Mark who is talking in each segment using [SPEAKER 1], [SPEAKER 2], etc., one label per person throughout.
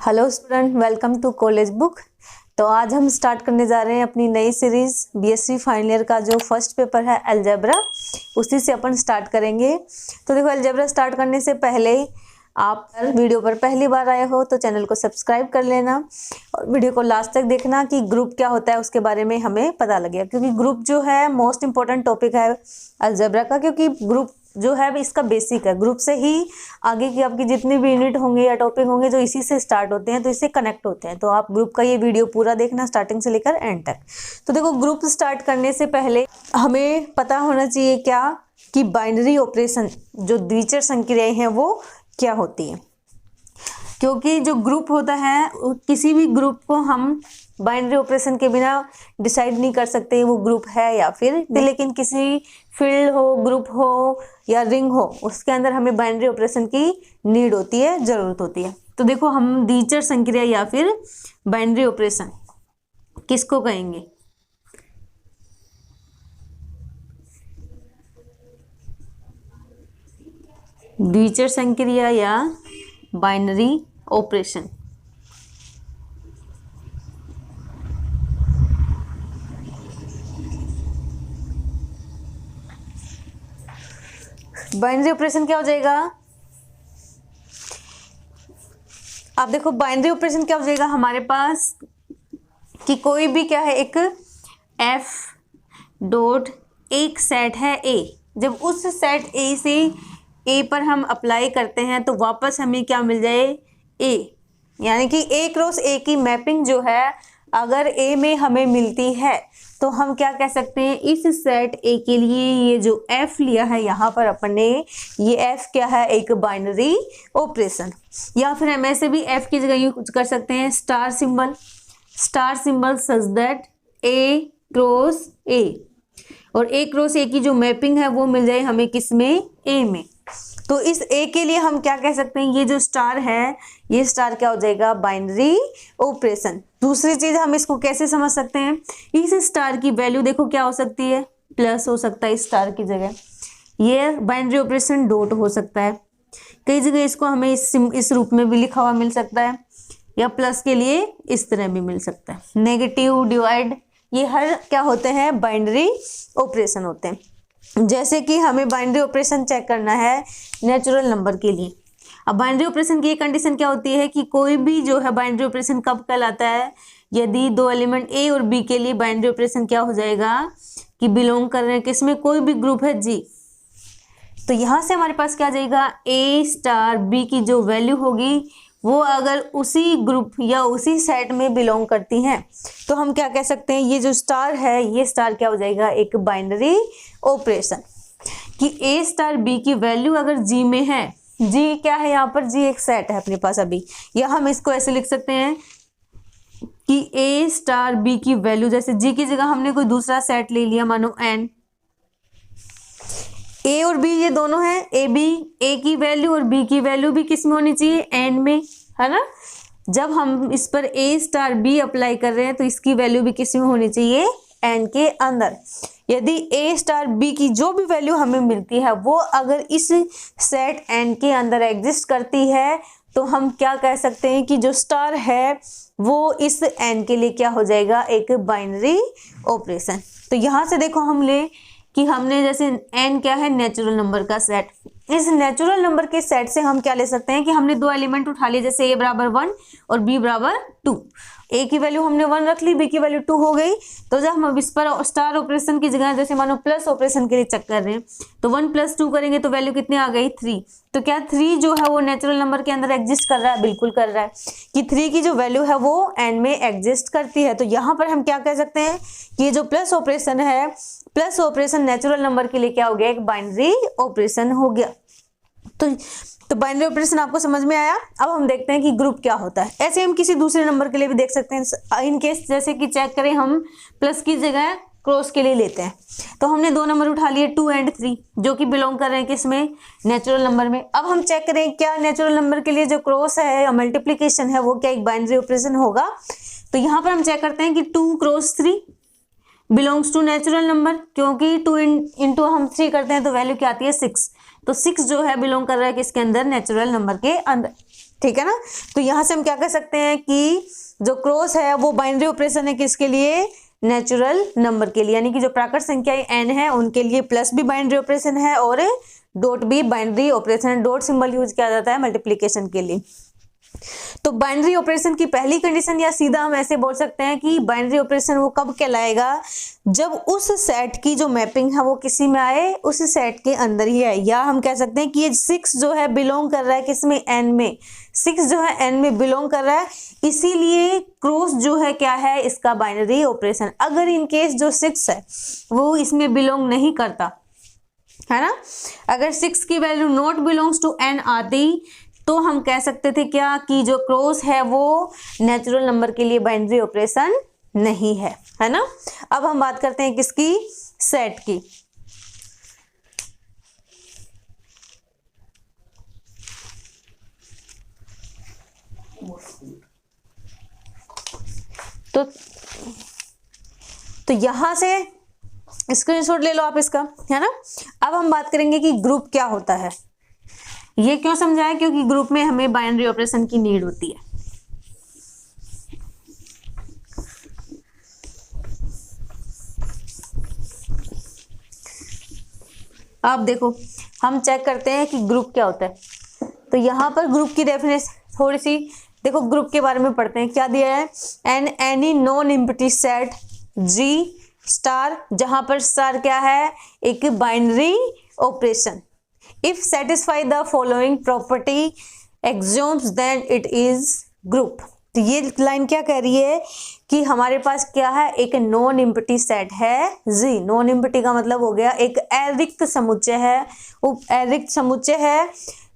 [SPEAKER 1] Hello student, welcome to college book. तो आज हम स्टार्ट करने जा रहे हैं अपनी नई सीरीज बीएससी फाइनल ईयर का जो फर्स्ट पेपर है अलजेब्रा, उसी से अपन स्टार्ट करेंगे। तो देखो, अलजेब्रा स्टार्ट करने से पहले आप वीडियो पर पहली बार आए हो तो चैनल को सब्सक्राइब कर लेना और वीडियो को लास्ट तक देखना कि ग्रुप क्या होता है उसके बारे में हमें पता लगेगा, क्योंकि ग्रुप जो है मोस्ट इंपॉर्टेंट टॉपिक है अलजेब्रा का, क्योंकि ग्रुप जो है इसका बेसिक है। ग्रुप से ही आगे की आपकी जितनी भी यूनिट होंगे या टॉपिक होंगे जो इसी से स्टार्ट होते हैं, तो इससे कनेक्ट होते हैं। तो आप ग्रुप का ये वीडियो पूरा देखना स्टार्टिंग से लेकर एंड तक। तो देखो, ग्रुप स्टार्ट करने से पहले हमें पता होना चाहिए क्या कि बाइनरी ऑपरेशन जो द्विचर संक्रियाएं हैं वो क्या होती हैं, क्योंकि जो ग्रुप होता है किसी भी ग्रुप को हम बाइनरी ऑपरेशन के बिना डिसाइड नहीं कर सकते वो ग्रुप है या फिर, लेकिन किसी फील्ड हो, ग्रुप हो या रिंग हो, उसके अंदर हमें बाइनरी ऑपरेशन की नीड होती है, जरूरत होती है। तो देखो, हम द्विचर संक्रिया या फिर बाइनरी ऑपरेशन किसको कहेंगे? द्विचर संक्रिया या बाइनरी ऑपरेशन। बाइनरी ऑपरेशन क्या हो जाएगा? आप देखो, बाइनरी ऑपरेशन क्या हो जाएगा हमारे पास कि कोई भी क्या है, एक एफ डॉट एक सेट है ए। जब उस सेट ए से ए पर हम अप्लाई करते हैं तो वापस हमें क्या मिल जाए? ए, यानी कि ए क्रॉस ए की मैपिंग जो है अगर ए में हमें मिलती है तो हम क्या कह सकते हैं, इस सेट ए के लिए ये जो एफ लिया है यहाँ पर अपन ने, ये एफ क्या है? एक बाइनरी ऑपरेशन। या फिर हम ऐसे भी एफ की जगह यूज कर सकते हैं star symbol such that A cross ए, और ए क्रॉस ए की जो मैपिंग है वो मिल जाए हमें किस में? ए में। तो इस ए के लिए हम क्या कह सकते हैं, ये जो स्टार है, ये स्टार क्या हो जाएगा? Binary operation. दूसरी चीज हम इसको कैसे समझ सकते हैं, इस स्टार की वैल्यू देखो क्या हो सकती है? प्लस हो सकता है इस स्टार की जगह। ये बाइनरी ऑपरेशन डॉट हो सकता है, कई जगह इसको हमें इस रूप में भी लिखा हुआ मिल सकता है, या प्लस के लिए इस तरह भी मिल सकता है, नेगेटिव, डिवाइड, ये हर क्या होते हैं? बाइनरी ऑपरेशन होते हैं। जैसे कि हमें बाइनरी ऑपरेशन चेक करना है नेचुरल नंबर के लिए। अब बाइनरी ऑपरेशन की एक कंडीशन क्या होती है कि कोई भी जो है बाइनरी ऑपरेशन कब कहलाता है? यदि दो एलिमेंट ए और बी के लिए बाइनरी ऑपरेशन क्या हो जाएगा कि बिलोंग कर रहे हैं किसमें? कोई भी ग्रुप है जी। तो यहां से हमारे पास क्या आ जाएगा? ए स्टार बी की जो वैल्यू होगी वो अगर उसी ग्रुप या उसी सेट में बिलोंग करती हैं तो हम क्या कह सकते हैं, ये जो स्टार है ये स्टार क्या हो जाएगा? एक बाइनरी ऑपरेशन। कि ए स्टार बी की वैल्यू अगर जी में है, जी क्या है यहाँ पर? जी एक सेट है अपने पास अभी, या हम इसको ऐसे लिख सकते हैं कि ए स्टार बी की वैल्यू, जैसे जी की जगह हमने कोई दूसरा सेट ले लिया, मानो एन, ए और बी ये दोनों हैं, ए बी, ए की वैल्यू और बी की वैल्यू भी किस में होनी चाहिए? एन में, है ना। जब हम इस पर ए स्टार बी अप्लाई कर रहे हैं तो इसकी वैल्यू भी किस में होनी चाहिए? एन के अंदर। यदि ए स्टार बी की जो भी वैल्यू हमें मिलती है वो अगर इस सेट एन के अंदर एग्जिस्ट करती है तो हम क्या कह सकते हैं कि जो स्टार है वो इस एन के लिए क्या हो जाएगा? एक बाइनरी ऑपरेशन। तो यहां से देखो हम ले कि हमने जैसे n क्या है? नेचुरल नंबर का सेट। इस नेचुरल नंबर के सेट से हम क्या ले सकते हैं कि हमने दो एलिमेंट उठा लिए, जैसे a बराबर 1 और b बराबर 2। a की वैल्यू हमने 1 रख ली, b की वैल्यू 2 हो गई। तो जब हम अब इस पर स्टार ऑपरेशन की जगह जैसे मानो प्लस ऑपरेशन के लिए चेक कर रहे हैं तो 1 + 2 करेंगे तो वैल्यू कितनी आ गई? 3। तो क्या 3 जो है वो नेचुरल नंबर के अंदर एग्जिस्ट कर रहा है? बिल्कुल कर रहा है, कि 3 की जो वैल्यू है वो n में एग्जिस्ट करती है। तो यहाँ पर हम क्या कह सकते हैं कि ये जो प्लस ऑपरेशन है, प्लस ऑपरेशन नेचुरल नंबर के लिए क्या हो गया? एक बाइनरी ऑपरेशन हो गया। तो बाइनरी ऑपरेशन आपको समझ में आया। अब हम देखते हैं कि ग्रुप क्या होता है। ऐसे हम किसी दूसरे नंबर के लिए भी देख सकते हैं। इन केस जैसे कि चेक करें, हम प्लस की जगह क्रॉस के लिए लेते हैं, तो हमने दो नंबर उठा लिए 2 और 3 जो कि बिलोंग कर रहे हैं किसमें? नेचुरल नंबर में। अब हम चेक करें क्या नेचुरल नंबर के लिए जो क्रॉस है या मल्टीप्लीकेशन है वो क्या एक बाइनरी ऑपरेशन होगा? तो यहाँ पर हम चेक करते हैं कि 2 cross 3 belongs to natural number, क्योंकि 2 इंटू हम 3 करते हैं तो वैल्यू क्या आती है 6। तो 6 जो है बिलोंग कर रहा है किसके अंदर? नेचुरल नंबर के अंदर। ठीक है ना। तो यहां से हम क्या कर सकते हैं कि जो क्रॉस है वो बाइनरी ऑपरेशन है किसके लिए, नेचुरल नंबर के लिए, यानी कि जो प्राकृत संख्याएं n है उनके लिए प्लस भी बाइनरी ऑपरेशन है और डॉट भी बाइनरी ऑपरेशन है। डॉट सिंबल यूज किया जाता है मल्टीप्लिकेशन के लिए। तो बाइनरी ऑपरेशन की पहली कंडीशन, या सीधा हम ऐसे बोल सकते हैं कि बाइनरी ऑपरेशन वो कब कहलाएगा, जब उस सेट की जो मैपिंग है वो किसी में आए, उस सेट के अंदर ही आए। या हम कह सकते हैं कि ये 6 जो है बिलोंग कर रहा है किसमें, n में। 6 जो है n में बिलोंग कर रहा है, इसीलिए क्रॉस जो है क्या है, इसका बाइनरी ऑपरेशन। अगर इन केस जो 6 है वो इसमें बिलोंग नहीं करता है ना, अगर 6 की value not belongs to n आती, तो हम कह सकते थे क्या कि जो क्रॉस है वो नेचुरल नंबर के लिए बाइनरी ऑपरेशन नहीं है ना। अब हम बात करते हैं किसकी, सेट की। तो यहां से स्क्रीनशॉट ले लो आप इसका, है ना। अब हम बात करेंगे कि ग्रुप क्या होता है। ये क्यों समझाया, क्योंकि ग्रुप में हमें बाइनरी ऑपरेशन की नीड होती है। अब देखो हम चेक करते हैं कि ग्रुप क्या होता है। तो यहाँ पर ग्रुप की डेफिनेशन थोड़ी सी देखो, ग्रुप के बारे में पढ़ते हैं। क्या दिया है, an any non empty set G star, जहां पर स्टार क्या है, एक binary operation. If satisfy the following property axioms then it is group. तो ये लाइन क्या कह रही है कि हमारे पास क्या है, एक नॉन एम्प्टी सेट है जी। नॉन एम्प्टी का मतलब हो गया एक अरिक्त समुच्चय है, वो अरिक्त समुच्चय है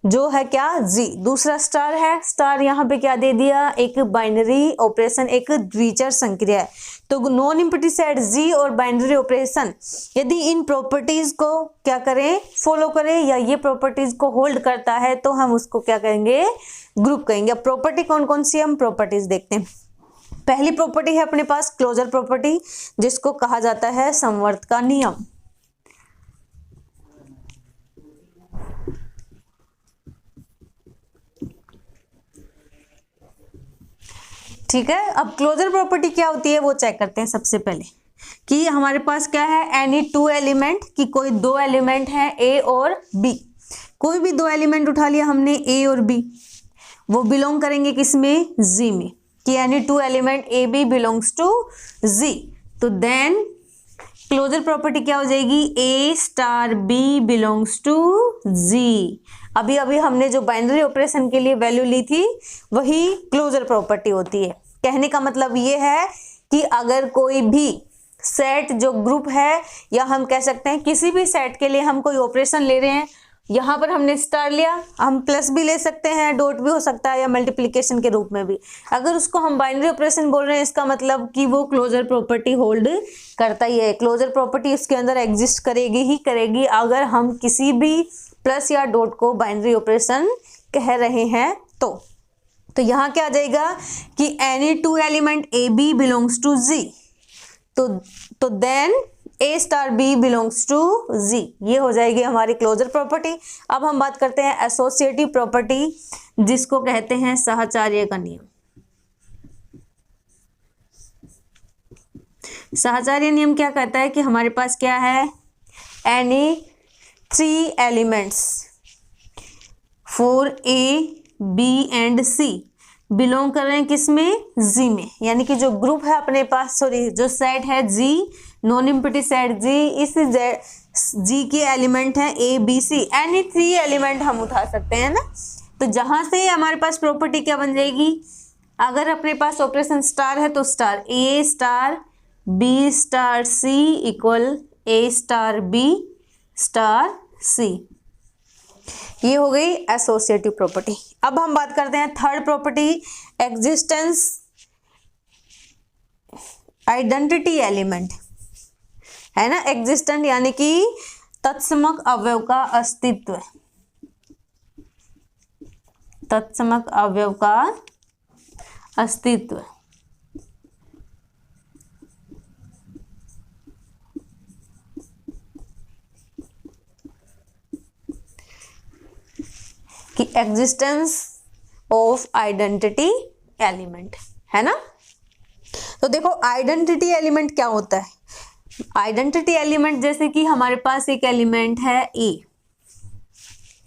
[SPEAKER 1] जो है क्या जी। दूसरा स्टार है, स्टार यहाँ पे क्या दे दिया, एक बाइनरी ऑपरेशन, एक द्विचर संक्रिया है। तो नॉन एम्प्टी सेट जी और बाइनरी ऑपरेशन यदि इन प्रॉपर्टीज को क्या करें, फॉलो करें, या ये प्रॉपर्टीज को होल्ड करता है, तो हम उसको क्या कहेंगे, ग्रुप कहेंगे। अब प्रॉपर्टी कौन कौन सी, हम प्रॉपर्टीज देखते हैं। पहली प्रॉपर्टी है अपने पास क्लोजर प्रॉपर्टी, जिसको कहा जाता है संवर्त का नियम। ठीक है, अब क्लोजर प्रॉपर्टी क्या होती है वो चेक करते हैं सबसे पहले, कि हमारे पास क्या है, एनी टू एलिमेंट, कि कोई दो एलिमेंट है ए और बी। कोई भी दो एलिमेंट उठा लिया हमने ए और बी, वो बिलोंग करेंगे किसमें, जी में। कि any two element a b belongs to G, तो देन क्लोजर प्रॉपर्टी क्या हो जाएगी, a star b belongs to G. अभी अभी हमने जो बाइनरी ऑपरेशन के लिए वैल्यू ली थी वही क्लोजर प्रॉपर्टी होती है। कहने का मतलब ये है कि अगर कोई भी सेट जो ग्रुप है, या हम कह सकते हैं किसी भी सेट के लिए हम कोई ऑपरेशन ले रहे हैं, यहाँ पर हमने स्टार लिया, हम प्लस भी ले सकते हैं, डॉट भी हो सकता है, या मल्टीप्लिकेशन के रूप में भी। अगर उसको हम बाइनरी ऑपरेशन बोल रहे हैं, इसका मतलब कि वो क्लोजर प्रॉपर्टी होल्ड करता ही है। क्लोजर प्रॉपर्टी उसके अंदर एग्जिस्ट करेगी ही करेगी अगर हम किसी भी प्लस या डॉट को बाइनरी ऑपरेशन कह रहे हैं तो यहाँ क्या आ जाएगा कि any two element a b belongs to G, तो then a star b belongs to G, ये हो जाएगी हमारी क्लोजर प्रॉपर्टी। अब हम बात करते हैं एसोसिएटिव प्रॉपर्टी, जिसको कहते हैं साहचर्य का नियम। साहचर्य नियम क्या कहता है कि हमारे पास क्या है, any three elements for A B and C belong कर रहे हैं किसमें, जी में। यानी कि जो ग्रुप है अपने पास, सॉरी जो सेट है G, non empty set G, इस जी के एलिमेंट हैं ए B C, any three element हम उठा सकते हैं ना। तो जहां से हमारे पास प्रॉपर्टी क्या बन जाएगी, अगर अपने पास ऑपरेशन स्टार है तो स्टार ए star B star c equal ए स्टार बी स्टार सी, ये हो गई एसोसिएटिव प्रॉपर्टी। अब हम बात करते हैं third property, existence identity element, है ना। एग्जिस्टेंट यानी कि तत्समक अवयव का अस्तित्व, तत्समक अवयव का अस्तित्व। कि एग्जिस्टेंस ऑफ आइडेंटिटी एलिमेंट, है ना। तो देखो आइडेंटिटी एलिमेंट क्या होता है। आइडेंटिटी एलिमेंट जैसे कि हमारे पास एक एलिमेंट है ए,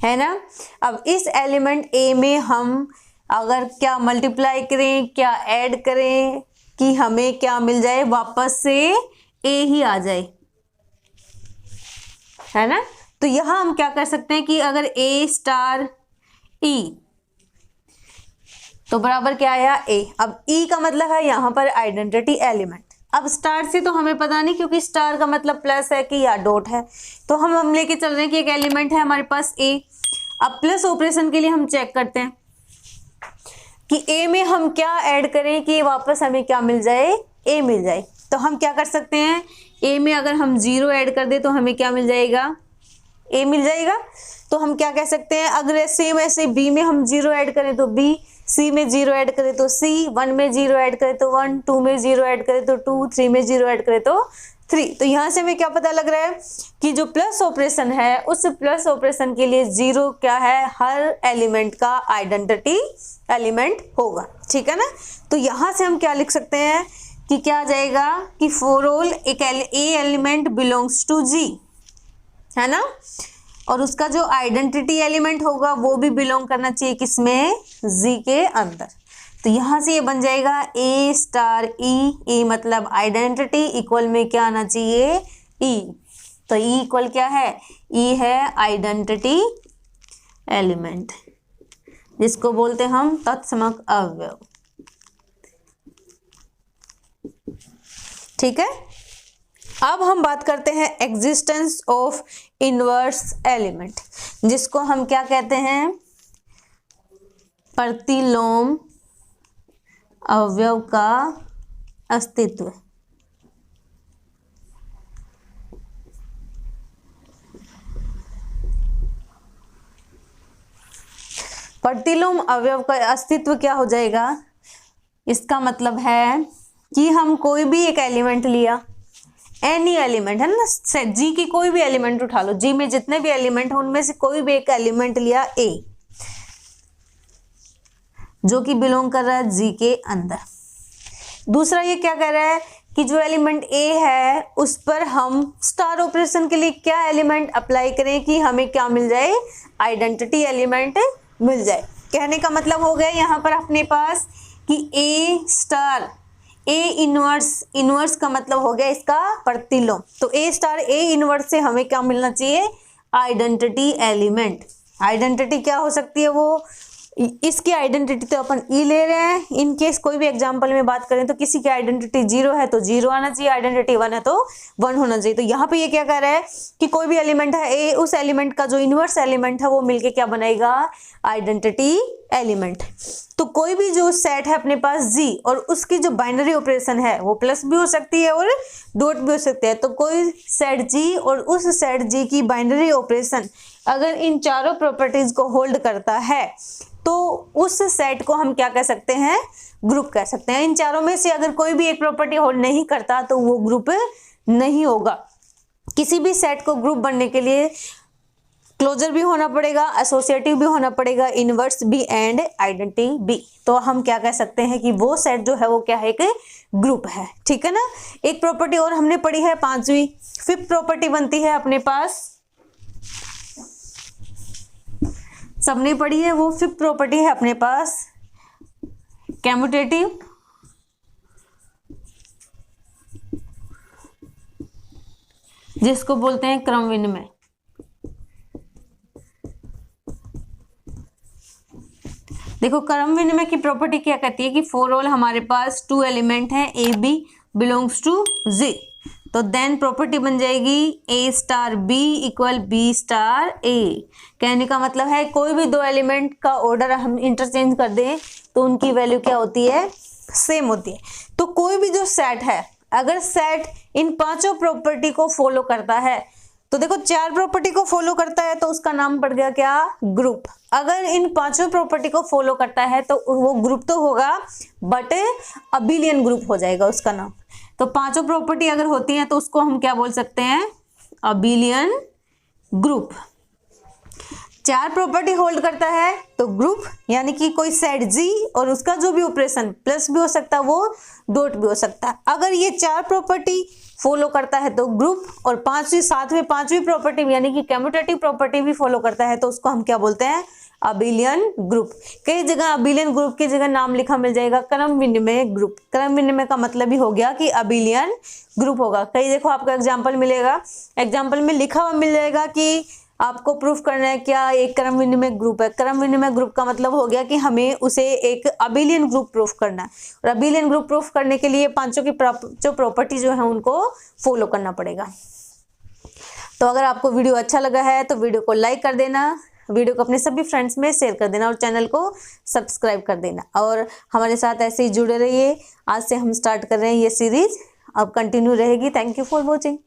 [SPEAKER 1] है ना। अब इस एलिमेंट ए में हम अगर क्या मल्टीप्लाई करें, क्या ऐड करें कि हमें क्या मिल जाए, वापस से ए ही आ जाए, है ना। तो यहां हम क्या कर सकते हैं कि अगर ए स्टार ई तो बराबर क्या आया ए। अब ई का मतलब है यहां पर आइडेंटिटी एलिमेंट। अब स्टार से तो हमें पता नहीं, क्योंकि स्टार का मतलब प्लस है कि या डॉट है, तो हम लेके चल रहे हैं कि एक एलिमेंट है हमारे पास ए। अब प्लस ऑपरेशन के लिए हम चेक करते हैं कि ए में हम क्या ऐड करें कि वापस हमें क्या मिल जाए, ए मिल जाए। तो हम क्या कर सकते हैं, ए में अगर हम 0 ऐड कर दे तो हमें क्या मिल जाएगा, ए मिल जाएगा। तो हम क्या कह सकते हैं, अगर सेम ऐसे बी में हम 0 ऐड करें तो बी, सी में 0 ऐड करें तो सी, 1 में 0 ऐड करें तो 1, 2 में 0 ऐड करें तो 2, 3 में 0 ऐड करें तो 3। तो यहाँ से हमें क्या पता लग रहा है कि जो प्लस ऑपरेशन है उस प्लस ऑपरेशन के लिए 0 क्या है, हर एलिमेंट का आइडेंटिटी एलिमेंट होगा, ठीक है ना। तो यहाँ से हम क्या लिख सकते हैं कि क्या आ जाएगा कि फॉर ऑल एक ए एलिमेंट बिलोंग्स टू जी, है ना। और उसका जो आइडेंटिटी एलिमेंट होगा वो भी बिलोंग करना चाहिए किसमें, जी के अंदर। तो यहां से ये बन जाएगा ए स्टार ई, ए मतलब आइडेंटिटी इक्वल में क्या आना चाहिए, ई। तो ई इक्वल क्या है, ई है आइडेंटिटी एलिमेंट, जिसको बोलते हम तत्समक अवयव, ठीक है। अब हम बात करते हैं एग्जिस्टेंस ऑफ इनवर्स एलिमेंट, जिसको हम क्या कहते हैं, प्रतिलोम अवयव का अस्तित्व। प्रतिलोम अवयव का अस्तित्व क्या हो जाएगा, इसका मतलब है कि हम कोई भी एक एलिमेंट लिया, एनी एलिमेंट है ना, जी की कोई भी एलिमेंट उठा लो, जी में जितने भी एलिमेंट हैं उनमें से कोई भी एक एलिमेंट लिया ए, जो कि बिलोंग कर रहा है जी के अंदर। दूसरा ये क्या कह रहा है कि जो एलिमेंट ए है उस पर हम स्टार ऑपरेशन के लिए क्या एलिमेंट अप्लाई करें कि हमें क्या मिल जाए, आइडेंटिटी एलिमेंट मिल जाए। कहने का मतलब हो गया यहाँ पर अपने पास कि ए स्टार ए इनवर्स, इनवर्स का मतलब हो गया इसका प्रतिलोम। तो ए स्टार ए इनवर्स से हमें क्या मिलना चाहिए, आइडेंटिटी एलिमेंट। आइडेंटिटी क्या हो सकती है, वो इसकी आइडेंटिटी तो अपन ई ले रहे हैं। इन केस कोई भी एग्जांपल में बात करें तो किसी की आइडेंटिटी 0 है तो 0 आना चाहिए, आइडेंटिटी 1 है तो 1 होना चाहिए। तो यहाँ पे ये क्या कह रहा है कि कोई भी एलिमेंट है ए, उस एलिमेंट का जो इनवर्स एलिमेंट है वो मिलके क्या बनाएगा, आइडेंटिटी एलिमेंट। तो कोई भी जो सेट है अपने पास जी और उसकी जो बाइनरी ऑपरेशन है वो प्लस भी हो सकती है और डॉट भी हो सकती है। तो कोई सेट जी और उस सेट जी की बाइनरी ऑपरेशन अगर इन चारों प्रॉपर्टीज को होल्ड करता है तो उस सेट को हम क्या कह सकते हैं, ग्रुप कह सकते हैं। इन चारों में से अगर कोई भी एक प्रॉपर्टी होल्ड नहीं करता तो वो ग्रुप नहीं होगा। किसी भी सेट को ग्रुप बनने के लिए क्लोजर भी होना पड़ेगा, एसोसिएटिव भी होना पड़ेगा, इनवर्स भी एंड आइडेंटिटी भी। तो हम क्या कह सकते हैं कि वो सेट जो है वो क्या है, एक ग्रुप है, ठीक है ना। एक प्रॉपर्टी और हमने पढ़ी है, 5वीं, 5th प्रॉपर्टी बनती है अपने पास, सबने पढ़ी है, वो 5th प्रॉपर्टी है अपने पास कम्यूटेटिव जिसको बोलते हैं क्रम विनिमय। देखो क्रम विनिमय की प्रॉपर्टी क्या कहती है कि फॉर ऑल हमारे पास 2 एलिमेंट हैं ए बी बिलोंग्स टू जी, तो देन प्रॉपर्टी बन जाएगी a star b equal b star a. कहने का मतलब है कोई भी 2 एलिमेंट का ऑर्डर हम इंटरचेंज कर दें तो उनकी वैल्यू क्या होती है, सेम होती है। तो कोई भी जो सेट है, अगर सेट इन 5 प्रॉपर्टी को फॉलो करता है तो देखो 4 प्रॉपर्टी को फॉलो करता है तो उसका नाम पड़ गया क्या, ग्रुप। अगर इन 5 प्रॉपर्टी को फॉलो करता है तो वो ग्रुप तो होगा बट अबिलियन ग्रुप हो जाएगा उसका नाम। तो 5 प्रॉपर्टी अगर होती हैं तो उसको हम क्या बोल सकते हैं, अबिलियन ग्रुप। 4 प्रॉपर्टी होल्ड करता है तो ग्रुप, यानी कि कोई सेट जी और उसका जो भी ऑपरेशन प्लस भी हो सकता है, वो डॉट भी हो सकता है। अगर ये 4 प्रॉपर्टी फॉलो करता है तो ग्रुप, और पांचवी प्रॉपर्टी यानी कि कम्यूटेटिव प्रॉपर्टी भी फॉलो करता है तो उसको हम क्या बोलते हैं, अबिलियन ग्रुप। कई जगह अबिलियन ग्रुप की जगह नाम लिखा मिल जाएगा क्रम विनिमय ग्रुप। क्रम विनिमय का मतलब ही हो गया कि अबिलियन ग्रुप होगा। कई देखो आपको एग्जाम्पल मिलेगा, एग्जाम्पल में लिखा हुआ मिल जाएगा कि आपको प्रूफ करना है क्या एक क्रम विनिमय ग्रुप है। क्रम विनिमय ग्रुप का मतलब हो गया कि हमें उसे एक अबिलियन ग्रुप प्रूफ करना है, और अबिलियन ग्रुप प्रूफ करने के लिए पांचों की जो प्रॉपर्टी जो है उनको फॉलो करना पड़ेगा। तो अगर आपको वीडियो अच्छा लगा है तो वीडियो को लाइक कर देना, वीडियो को अपने सभी फ्रेंड्स में शेयर कर देना और चैनल को सब्सक्राइब कर देना, और हमारे साथ ऐसे ही जुड़े रहिए। आज से हम स्टार्ट कर रहे हैं ये सीरीज, अब कंटिन्यू रहेगी। Thank you for watching.